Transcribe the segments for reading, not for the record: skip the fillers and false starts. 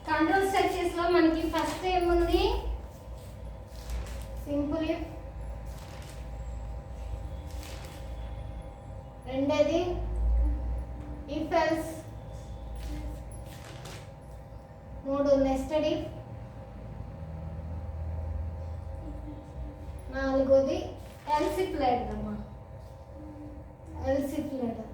Control structures లో మనకి first ఏముంది, సింపుల్ ఇఫ్, రెండోది ఇఫ్ ఎల్స్, మూడు నెస్టెడ్ ఇఫ్, నాలుగోది ఎల్స్ ఇఫ్ లెటర్ అమ్మా, else if letter.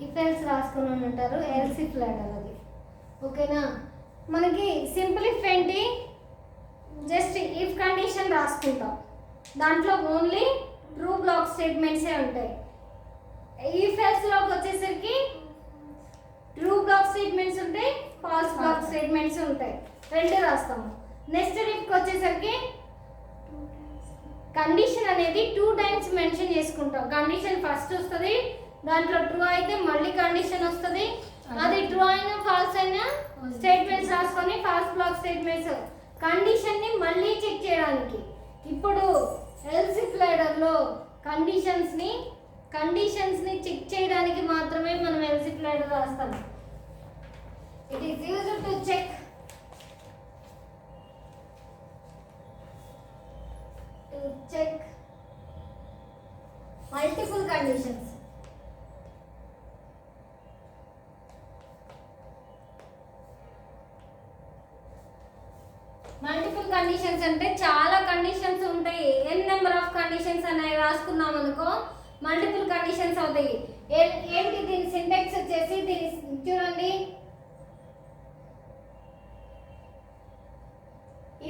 If else రాసుకుని ఉంటారు, ఎల్స్ ఇఫ్ లెటర్ అది. ఓకేనా? మనకి సింపుల్ ఇఫ్ ఏంటి, జస్ట్ ఇఫ్ కండిషన్ రాసుకుంటాం, దాంట్లో ఓన్లీ ట్రూ బ్లాక్ స్టేట్మెంట్సే ఉంటాయి. ఇఫ్ ఎల్స్ లోకి వచ్చేసరికి ట్రూ బ్లాక్ స్టేట్మెంట్స్ ఉంటాయి, ఫాల్స్ బ్లాక్ స్టేట్మెంట్స్ ఉంటాయి, రెండు రాస్తాము. నెక్స్ట్ ఇఫ్కి వచ్చేసరికి కండిషన్ అనేది 2 టైమ్స్ మెన్షన్ చేసుకుంటాం. కండిషన్ ఫస్ట్ వస్తుంది, దాంట్లో ట్రూ అయితే మళ్ళీ కండిషన్ వస్తుంది, అది ట్రూ అయినా ఫాల్స్ అయినా స్టేట్మెంట్స్ రాసుకొని ఫాల్స్ బ్లాక్ స్టేట్మెంట్స్ కండిషన్ని మళ్ళీ చెక్ చేయడానికి. ఇప్పుడు ఎల్స్ ఇఫ్ లెటర్లో కండిషన్స్ని చెక్ చేయడానికి మాత్రమే మనం ఎల్స్ ఇఫ్ లెటర్ రాస్తాం. It is used to check multiple conditions. Multiple conditions అంటే చాలా కండిషన్స్ ఉంటాయి. ఎన్ నెంబర్ ఆఫ్ కండిషన్స్ అనేవి రాసుకున్నాం అనుకో, మల్టిపుల్ కండిషన్స్ అవుతాయి. ఏంటి దీని సింటాక్స్ వచ్చేసి, దీని చూడండి,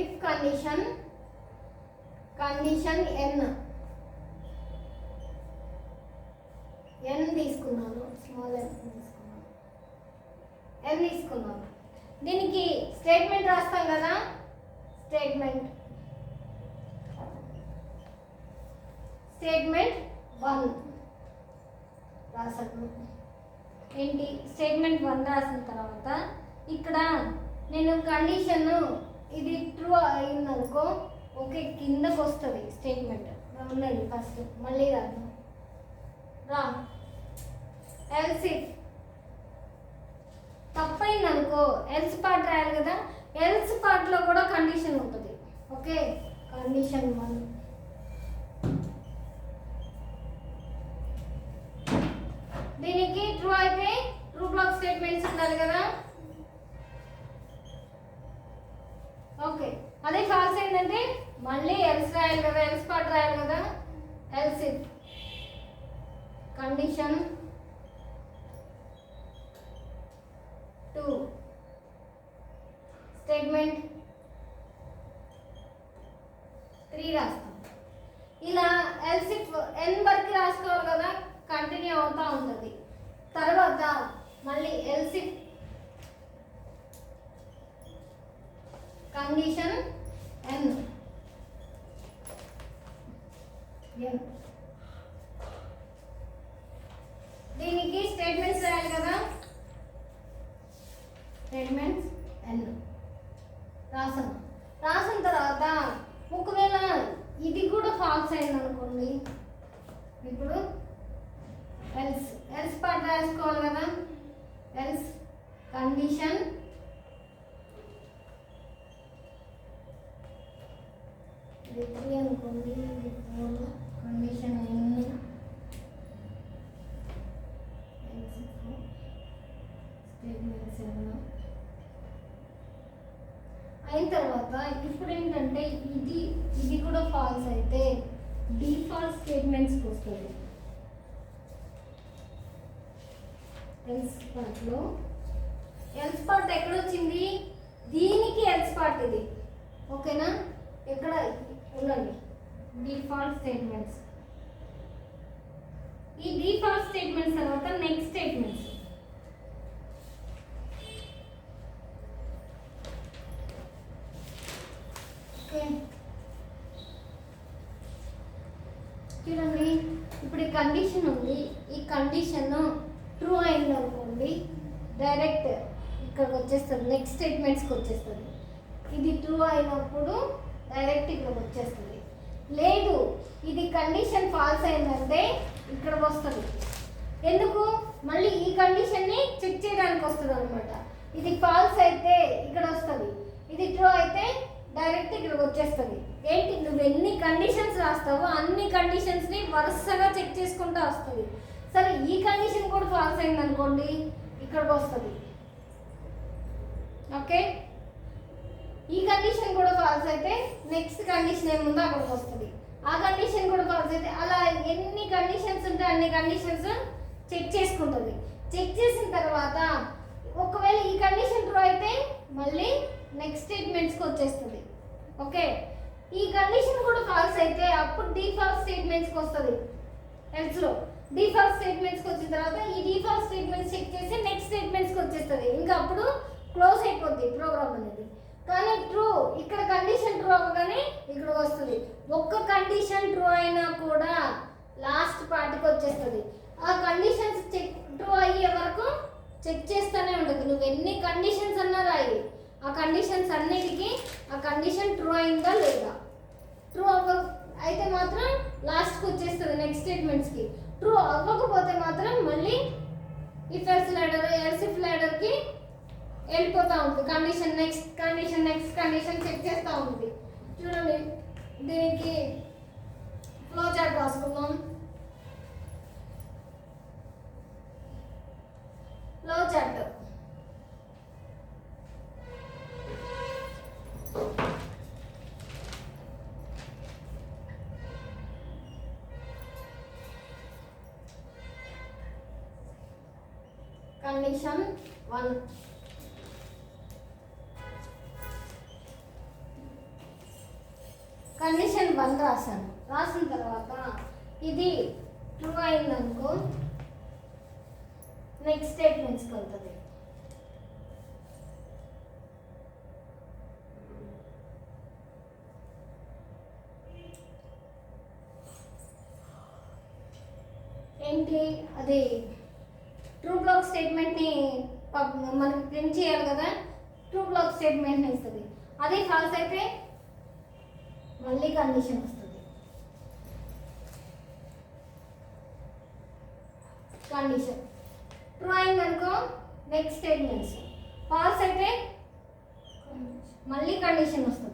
ఇఫ్ కండిషన్ ఎన్ తీసుకున్నాను, స్మాల్ ఎన్ తీసుకున్నాను. దీనికి స్టేట్మెంట్ రాస్తాం కదా, స్టేట్మెంట్ 1 రాసాను. ఏంటి స్టేట్మెంట్ 1 రాసిన తర్వాత ఇక్కడ నేను కండిషన్ ఇది ట్రూ అయిందనుకో, ఓకే, కిందకు వస్తుంది స్టేట్మెంట్. ఉండండి ఫస్ట్ మళ్ళీ రాదు రా. ఎల్స్ ఇఫ్ తప్పైంది అనుకో, ఎల్స్ పార్ట్ రాయాలి కదా, ఎల్స్ పార్ట్లో కూడా కండిషన్ ఉంటుంది. ఓకే, కండిషన్ 1, దీనికి ట్రూ అయితే ట్రూ బ్లాక్ స్టేట్మెంట్స్ ఉండాలి కదా. ఓకే, అదే ఫాల్స్ ఏంటంటే మళ్ళీ ఎల్స్ రాయాలి కదా, ఎల్స్ పార్ట్ రాయాలి కదా. ఎల్స్ ఇఫ్ కండిషన్ 2 స్టేట్మెంట్ 3 రాస్తాం. ఇలా ఎల్స్ ఇఫ్ ఎన్ వరకు రాసుకోవాలి కదా, కంటిన్యూ అవుతూ ఉంటుంది. తర్వాత మళ్ళీ ఎల్స్ ఇఫ్ కండిషన్ ఎన్, దీనికి స్టేట్మెంట్స్ రాయాలి కదా, స్టేట్మెంట్స్ ఎన్ రాసిన తర్వాత ఒకవేళ ఇది కూడా ఫాల్స్ అయింది అనుకోండి, ఇప్పుడు ఎల్స్ పార్ట్ రాసుకోవాలి కదా. ఎల్స్ కండిషన్ ఇది 3 అనుకోండి, ఇది 4, కండిషన్ ఎన్ని స్టేట్మెంట్ 7 అయిన తర్వాత ఇప్పుడు ఏంటంటే ఇది కూడా ఫాల్స్ అయితే డిఫాల్ట్ స్టేట్మెంట్స్కి వస్తుంది. ఎల్స్ పార్ట్లో ఎల్స్ పార్ట్ ఎక్కడ వచ్చింది, దీనికి ఎల్స్ పార్ట్ ఇది. ఓకేనా? ఎక్కడ ఉండండి, డిఫాల్ట్ స్టేట్మెంట్స్. ఈ డిఫాల్ట్ స్టేట్మెంట్స్ తర్వాత నెక్స్ట్ స్టేట్మెంట్స్. ఓకే, చూడండి, ఇప్పుడు ఈ కండిషన్ ఉంది, ఈ కండిషన్ ట్రూ అయింది అనుకోండి, డైరెక్ట్ ఇక్కడికి వచ్చేస్తుంది, నెక్స్ట్ స్టేట్మెంట్స్కి వచ్చేస్తుంది. ఇది ట్రూ అయినప్పుడు డైరెక్ట్ ఇక్కడికి వచ్చేస్తుంది. లేదు, ఇది కండిషన్ ఫాల్స్ అయిందంటే ఇక్కడికి వస్తుంది. ఎందుకు? ఇక్కడికి వస్తుంది అనమాట. ఇది ఫాల్స్ అయితే ఇక్కడ వస్తుంది, ఇది ట్రూ అయితే డైరెక్ట్ ఇక్కడికి వచ్చేస్తుంది. ఏంటి, నువ్వు ఎన్ని కండిషన్స్ రాస్తావో అన్ని కండిషన్స్ని వరుసగా చెక్ చేసుకుంటూ వస్తుంది. సరే ఈ కండిషన్ కూడా ఫాల్స్ అయింది అనుకోండి, ఇక్కడికి వస్తుంది. ఓకే, ఈ కండిషన్ కూడా ఫాల్స్ అయితే నెక్స్ట్ కండిషన్ ఏముందో అక్కడికి వస్తుంది. ఆ కండిషన్ కూడా ఫాల్స్ అయితే అలా ఎన్ని కండిషన్స్ ఉంటే అన్ని కండిషన్స్ చెక్ చేసుకుంటుంది. చెక్ చేసిన తర్వాత ఒకవేళ ఈ కండిషన్ ట్రూ అయితే మళ్ళీ నెక్స్ట్ స్టేట్మెంట్స్కి వచ్చేస్తుంది. ఓకే, ఈ కండిషన్ కూడా ఫాల్స్ అయితే అప్పుడు డిఫాల్ట్ స్టేట్మెంట్స్కి వస్తుంది. ఎల్స్లో డిఫాల్ట్ స్టేట్మెంట్స్కి వచ్చిన తర్వాత ఈ డిఫాల్ట్ స్టేట్మెంట్స్ చెక్ చేసి నెక్స్ట్ స్టేట్మెంట్స్కి వచ్చేస్తుంది. ఇంకా అప్పుడు క్లోజ్ అయిపోద్ది ప్రోగ్రామ్ అనేది. కానీ ట్రూ ఇక్కడ కండిషన్ ట్రూ అవ్వగానే ఇక్కడ వస్తుంది. ఒక్క కండిషన్ ట్రూ అయినా కూడా లాస్ట్ పార్ట్కి వచ్చేస్తుంది. ఆ కండిషన్స్ చెక్ ట్రూ అయ్యే వరకు చెక్ చేస్తూనే ఉండదు. నువ్వు ఎన్ని కండిషన్స్ అన్నా రాయి, ఆ కండిషన్స్ అన్నిటికీ ఆ కండిషన్ ట్రూ అయిందా లేదా. ట్రూ అయితే మాత్రం లాస్ట్కి వచ్చేస్తుంది నెక్స్ట్ స్టేట్మెంట్స్కి. ట్రూ అవ్వకపోతే మాత్రం మళ్ళీ if else ladder else if లాడర్కి వెళ్ళిపోతూ ఉంటుంది. Condition next condition next condition check చేస్తూ ఉంటుంది. చూడండి, దీనికి ఫ్లో చార్ట్ రాసుకుందాం. ఫ్లో చార్ట్ కండిషన్ 1, కండిషన్ 1 రాశాను. రాసిన తర్వాత ఇది ట్రూ అయిందనుకో నెక్స్ట్ స్టేట్మెంట్స్కి వెళ్తుంది. ఏంటి అది ట్రూ బ్లాక్ స్టేట్మెంట్ని మనకి ప్రింట్ చేయాలి కదా, ట్రూ బ్లాక్ స్టేట్మెంట్ని ఇస్తుంది. అదే ఫాల్స్ అయితే మళ్ళీ కండిషన్ వస్తుంది. కండిషన్ ట్రూ అయిందనుకో నెక్స్ట్ స్టేట్మెంట్స్, ఫాల్స్ అయితే మళ్ళీ కండిషన్ వస్తుంది.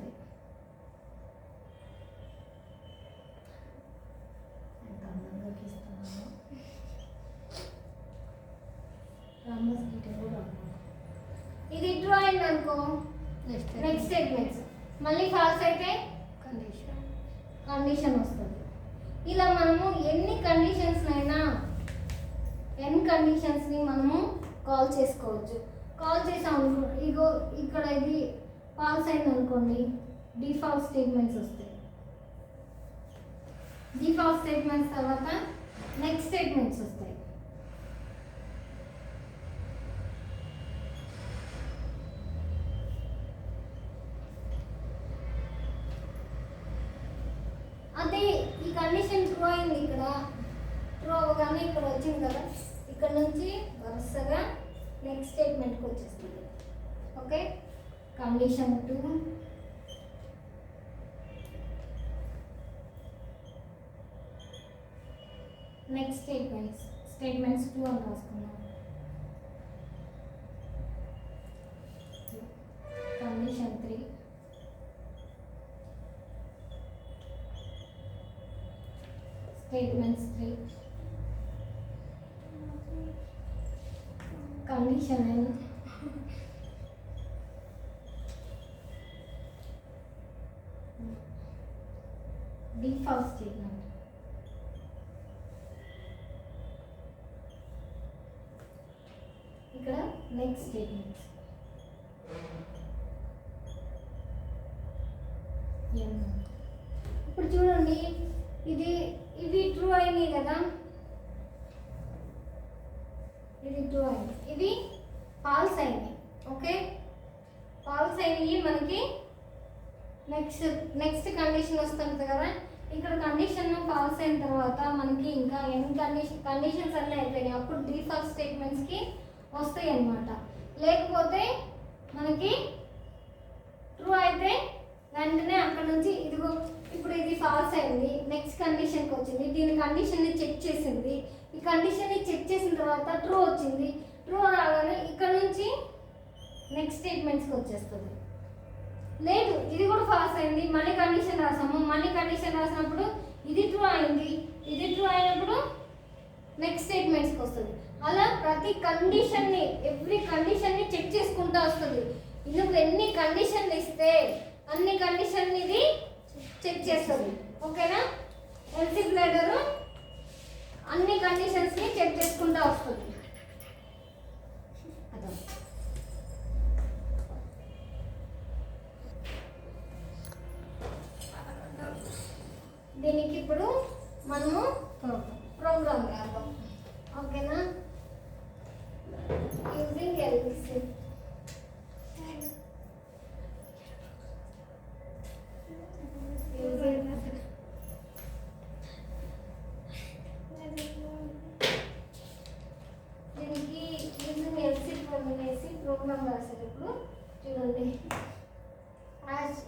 ఇది ట్రూ అయిందనుకో నెక్స్ట్ స్టేట్మెంట్స్, మళ్ళీ ఫాల్స్ అయితే కండిషన్ వస్తుంది. ఇలా మనము ఎన్ని కండిషన్స్నైనా ఎన్ని కండిషన్స్ని మనము కాల్ చేసుకోవచ్చు. కాల్ చేసాం అనుకో, ఇగో ఇక్కడ ఇది ఫాల్స్ అయింది అనుకోండి, డిఫాల్ట్ స్టేట్మెంట్స్ వస్తాయి. డిఫాల్ట్ స్టేట్మెంట్స్ తర్వాత నెక్స్ట్ స్టేట్మెంట్స్ వస్తాయి. అదే ఈ కండిషన్ ట్రూ అయింది, ఇక్కడ ట్రూ అవ్వగానే ఇక్కడ వచ్చింది కదా, ఇక్కడ నుంచి వరుసగా నెక్స్ట్ స్టేట్మెంట్కి వచ్చేస్తుంది. ఓకే, కండిషన్ 2, నెక్స్ట్ స్టేట్మెంట్స్ 2 అని రాసుకున్నాం. Condition 3, statements 3, condition n, default statement. ఇక్కడ నెక్స్ట్ స్టేట్మెంట్స్ ఇప్పుడు చూడండి, ఇవి ట్రూ అయినాయి కదా, ఇది ట్రూ అయింది, ఇవి ఫాల్స్ అయినాయి. ఓకే, ఫాల్స్ అయినాయి. మనకి నెక్స్ట్ కండిషన్ వస్తుంది కదా, ఇక్కడ కండిషన్ ఫాల్స్ అయిన తర్వాత మనకి ఇంకా ఎన్ని కండిషన్స్ అన్నీ అయిపోయినాయి, అప్పుడు డిఫాల్ట్ స్టేట్మెంట్స్కి వస్తాయి అన్నమాట. లేకపోతే మనకి ట్రూ అయితే వెంటనే అక్కడ నుంచి ఇదిగో ఇప్పుడు ఇది ఫాల్స్ అయింది, నెక్స్ట్ కండిషన్కి వచ్చింది, దీని కండిషన్ని చెక్ చేసింది, ఈ కండిషన్ని చెక్ చేసిన తర్వాత ట్రూ వచ్చింది. ట్రూ రాగానే ఇక్కడ నుంచి నెక్స్ట్ స్టేట్మెంట్స్కి వచ్చేస్తుంది. లేదు ఇది కూడా ఫాల్స్ అయింది, మళ్ళీ కండిషన్ రాసాము, మళ్ళీ కండిషన్ రాసినప్పుడు ఇది ట్రూ అయింది, ఇది ట్రూ అయినప్పుడు నెక్స్ట్ స్టేట్మెంట్స్కి వస్తుంది. అలా ప్రతి కండిషన్ని ఎవ్రీ కండిషన్ని చెక్ చేసుకుంటూ వస్తుంది. నువ్వు ఎన్ని కండిషన్లు ఇస్తే అన్ని కండిషన్ ఇది చెక్ చేస్తుంది. ఓకేనా? ఎల్సీ ప్లేడర్ అన్ని కండిషన్స్ని చెక్ చేసుకుంటూ వస్తుంది. దీనికి ఇప్పుడు మనము ప్రోగ్రామ్ రాద్దాం. ఓకేనా? యూజింగ్ ఎల్సీ దీనికి యూజింగ్ ఎల్సీ అనేసి ప్రోగ్రామ్ రాసేటప్పుడు చూడండి, as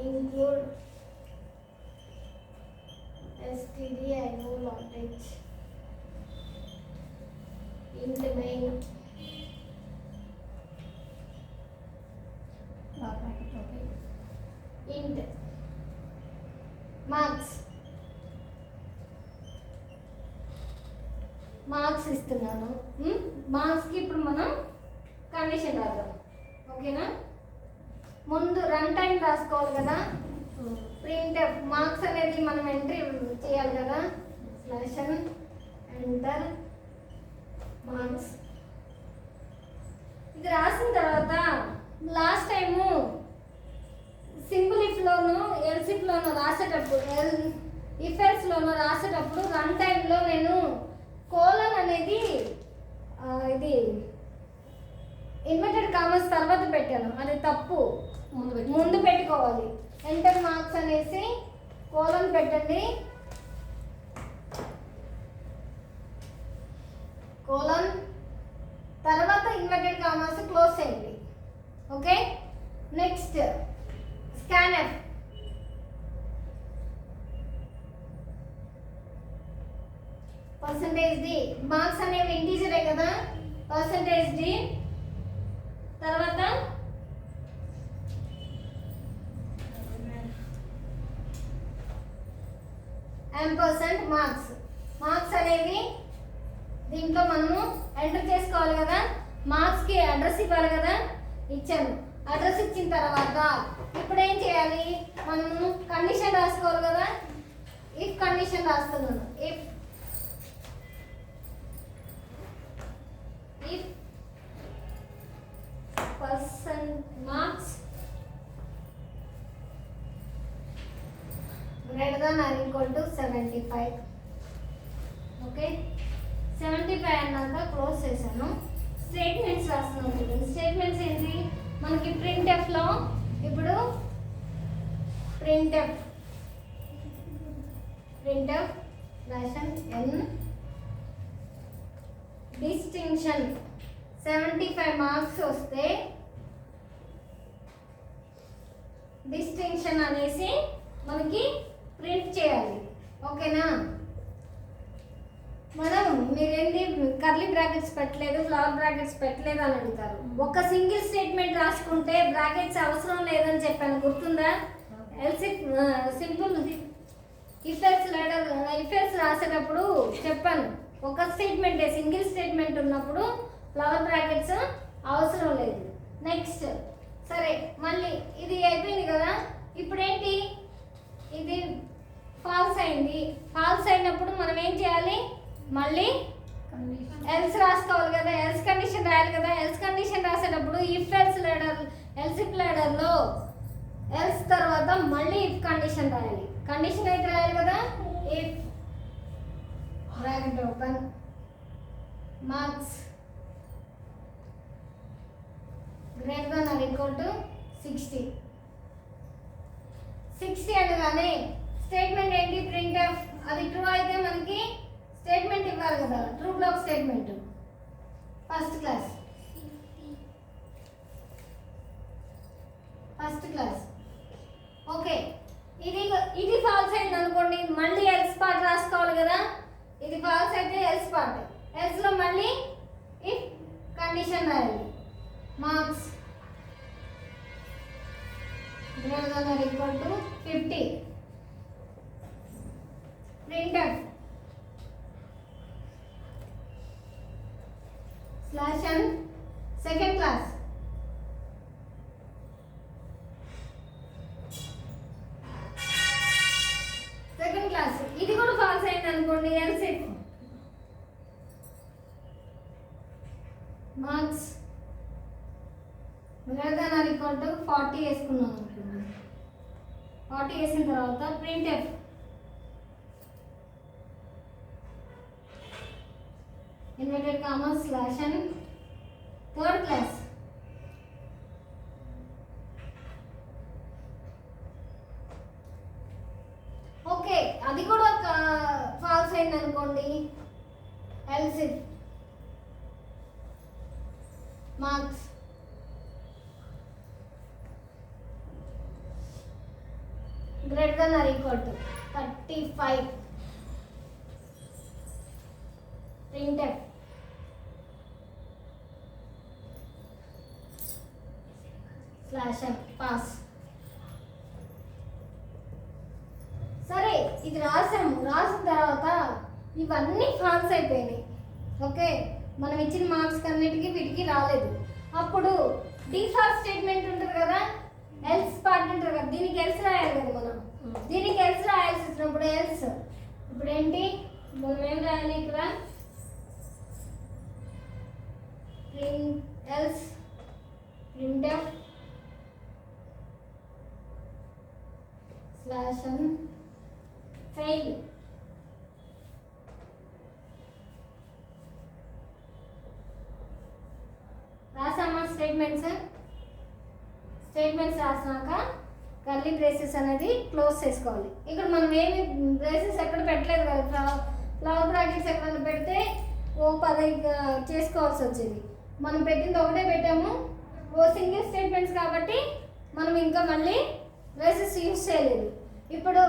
include stdio.h int main int marks ఇస్తున్నాను. మార్క్స్కి ఇప్పుడు మనం కండిషన్ రాద్దాం. ఓకేనా? ముందు రన్ టైం రాసుకోవాలి కదా. ప్రింట్ మార్క్స్ అనేది మనం ఎంట్రీ చేయాలి కదా. స్లాషన్ ఎంటర్ మార్క్స్ ఇది రాసిన తర్వాత లాస్ట్ టైము సింపుల్ ఇఫ్లోను ఎల్సిఫ్లోను రాసేటప్పుడు ఇఫెల్స్లోను రాసేటప్పుడు రన్ టైంలో నేను కోలన్ అనేది ఇది ఇన్వర్టెడ్ కామర్స్ తర్వాత పెట్టాను, అది తప్పు. ముందు పెట్టుకోవాలి. ఎంటర్ మార్క్స్ అనేసి కోలన్ పెట్టండి, కోలన్ తర్వాత ఇన్వర్టెడ్ కామర్స్ క్లోజ్ చేయండి. Okay? Next scanf percentage d marks అనేవి ఇంటీజరే కదా. పర్సంటేజ్ డి తర్వాత M% మార్క్స్ అనేవి దీంట్లో మనము ఎంటర్ చేసుకోవాలి కదా. మార్క్స్కి అడ్రస్ ఇవ్వాలి కదా, ఇచ్చాను. అడ్రస్ ఇచ్చిన తర్వాత ఇప్పుడు ఏం చేయాలి, మనము కండిషన్ రాసుకోవాలి కదా. ఇఫ్ కండిషన్ రాస్తున్నాను, if marks greater than or equal to 75. Okay? 75 అన్నాక క్లోజ్ చేశాను. స్టేట్మెంట్స్ రాస్తున్నాను. స్టేట్మెంట్స్ ఏంటి మనకి ప్రింట్ఎఫ్లో ఇప్పుడు ప్రింట్ఎఫ్ రేషన్ ఎన్ డిస్టింక్షన్ 75 మార్క్స్ వస్తే డిస్టింక్షన్ అనేసి మనకి ప్రింట్ చేయాలి. ఓకేనా? మనం మీరేంటి కర్లీ బ్రాకెట్స్ పెట్టలేదు, ఫ్లవర్ బ్రాకెట్స్ పెట్టలేదు అని అడుగుతారు. ఒక సింగిల్ స్టేట్మెంట్ రాసుకుంటే బ్రాకెట్స్ అవసరం లేదని చెప్పాను, గుర్తుందా? ఎల్సి సింపుల్ ఇఫెల్స్ రాసేటప్పుడు చెప్పాను, ఒక స్టేట్మెంట్ సింగిల్ స్టేట్మెంట్ ఉన్నప్పుడు ఫ్లవర్ బ్రాకెట్స్ అవసరం లేదు. నెక్స్ట్ సరే, మళ్ళీ ఇది అయిపోయింది కదా. ఇప్పుడేంటి, ఇది ఫాల్స్ అయింది. ఫాల్స్ అయినప్పుడు మనం ఏం చేయాలి, మళ్ళీ ఎల్స్ రాసుకోవాలి కదా, ఎల్స్ కండిషన్ రాయాలి కదా. ఎల్స్ కండిషన్ రాసేటప్పుడు ఇఫ్ ఎల్సిఫ్ లేడర్లో ఎల్స్ తర్వాత మళ్ళీ ఇఫ్ కండిషన్ రాయాలి. కండిషన్ అయితే రాయాలి కదా. If bracket open marks greater than or equal to 60. 60 అనగానే స్టేట్మెంట్ ఏంటి, ప్రింట్ఎఫ్. అది ట్రూ అయితే మనకి స్టేట్మెంట్ ఇవ్వాలి కదా, true block statement. First class okay. ఇది ఫాల్స్ అయింది అనుకోండి, మళ్ళీ ఎల్స్ పార్ట్ రాసుకోవాలి కదా. ఇది ఫాల్స్ అయితే ఎల్స్ పార్ట్, ఎల్స్ లో మళ్ళీ ఇఫ్ కండిషన్ రాయాలి. Marks greater than or equal to 50. Printed slash and second class ఇది కూడా ఫాల్స్ అయింది అనుకోండి. Else if marks greater than or equal to 40 వేసుకున్నాం అనుకోండి. 40 వేసిన తర్వాత print F inverted comma slash and third class okay. అది కూడా ఫాల్స్ అయింది అనుకోండి. Else if marks greater than or equal to 35 printed slash and pass. సరే ఇది రాసాము. రాసిన తర్వాత ఇవన్నీ ఫాల్స్ అయిపోయినాయి. ఓకే, మనం ఇచ్చిన మార్క్స్ అన్నిటికీ వీటికి రాలేదు. అప్పుడు డిఫాల్ట్ స్టేట్మెంట్ ఉంటుంది కదా, ఎల్స్ పార్ట్ ఉంటుంది కదా, దీనికి ఎల్స్ రాయాలి కదా మనం. దీనికి ఎల్స్ రాయాల్సి వచ్చినప్పుడు ఎల్స్ ఇప్పుడు ఏంటి మనం ఏం రాయాలి ఇక్కడ else printf slash and fail. రాసామా స్టేట్మెంట్స్ రాసినాక కర్లీ బ్రేసెస్ అనేది క్లోజ్ చేసుకోవాలి. ఇక్కడ మనం ఏమి బ్రేసెస్ ఎక్కడ పెట్టలేదు కదా, ఫ్లవర్ బ్రాకెట్స్ ఎక్కడ పెడితే ఓ 10 చేసుకోవాల్సి వచ్చేది. మనం పెట్టింది ఒకటే పెట్టాము, ఓ సింగిల్ స్టేట్మెంట్స్ కాబట్టి మనం ఇంకా మళ్ళీ బ్రేసెస్ యూజ్ చేయలేదు. ఇప్పుడు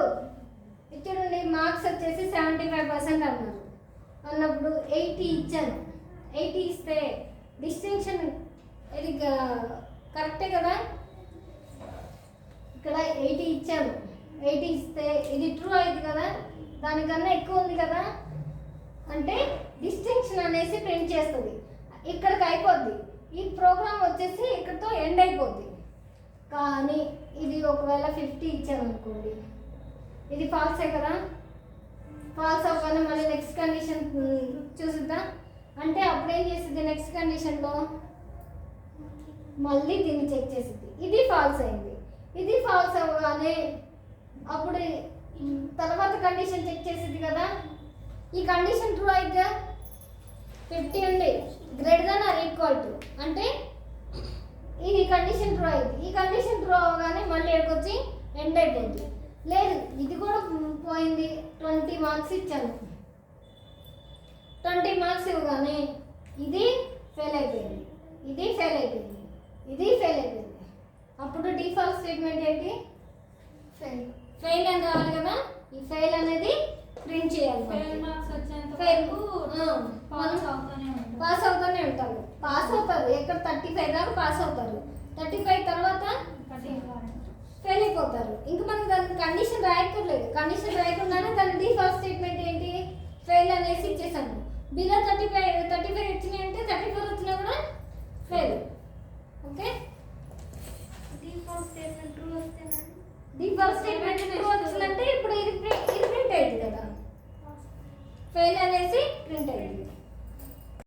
ఇచ్చిన మార్క్స్ వచ్చేసి 75% అన్నారు. అన్నప్పుడు 80 ఇచ్చాను. 80 ఇస్తే డిస్టింక్షన్ ఇది కరెక్టే కదా. ఇక్కడ 80 ఇచ్చాను. 80 ఇస్తే ఇది ట్రూ అయింది కదా, దానికన్నా ఎక్కువ ఉంది కదా అంటే డిస్టింక్షన్ అనేసి ప్రింట్ చేస్తుంది. ఇక్కడికి అయిపోద్ది. ఈ ప్రోగ్రామ్ వచ్చేసి ఇక్కడితో ఎండ్ అయిపోద్ది. కానీ ఇది ఒకవేళ 50 ఇచ్చాను అనుకోండి, ఇది ఫాల్సే కదా. ఫాల్స్ అవ్వగానే మళ్ళీ నెక్స్ట్ కండిషన్ చూసిద్దాం. అంటే అప్పుడు ఏం చేస్తుంది, నెక్స్ట్ కండిషన్లో మళ్ళీ దీన్ని చెక్ చేసిద్ది. ఇది ఫాల్స్ అయింది. ఇది ఫాల్స్ అవ్వగానే అప్పుడు తర్వాత కండిషన్ చెక్ చేసిద్ది కదా. ఈ కండిషన్ ట్రూ అయితే 50 ఉంది greater than or equal to అంటే ఇది కండిషన్ ట్రూ అయింది. ఈ కండిషన్ ట్రూ అవ్వగానే మళ్ళీ ఎక్కడికి ఎండ్ అయిపోయింది. లేదు ఇది కూడా పోయింది. 20 మార్క్స్ ఇచ్చాను. 20 మార్క్స్ ఇవ్వగానే ఇది ఫెయిల్ అయిపోయింది, ఇది ఫెయిల్ అయిపోయింది, ఇది ఫెయిల్ అయిపోయింది. అప్పుడు డిఫాల్ట్ స్టేట్మెంట్ ఏంటి, ఫెయిల్ అని రావాలి కదా. ఈ ఫెయిల్ అనేది ప్రింట్ చేయాలి. పాస్ అవుతూనే ఉంటారు. పాస్ అవుతారు. ఎక్కడ 35 దాకా పాస్ అవుతారు. 35 తర్వాత ఫెయిల్ అయిపోతారు. ఇంకా మనం దానికి కండిషన్ రాయక్కర్లేదు. కండిషన్ రాయకుండానే దాని డిఫాల్ట్ స్టేట్మెంట్ ఏంటి, ఫెయిల్ అనేసి ఇచ్చేసాము. బిలో 35 వచ్చినాయి అంటే 34 వచ్చినా కూడా fail. Okay, default statement true వచ్చిందంటే ఇప్పుడు ఇది ప్రింట్ అయింది కదా, ఫెయిల్ అనేసి ప్రింట్ అయింది.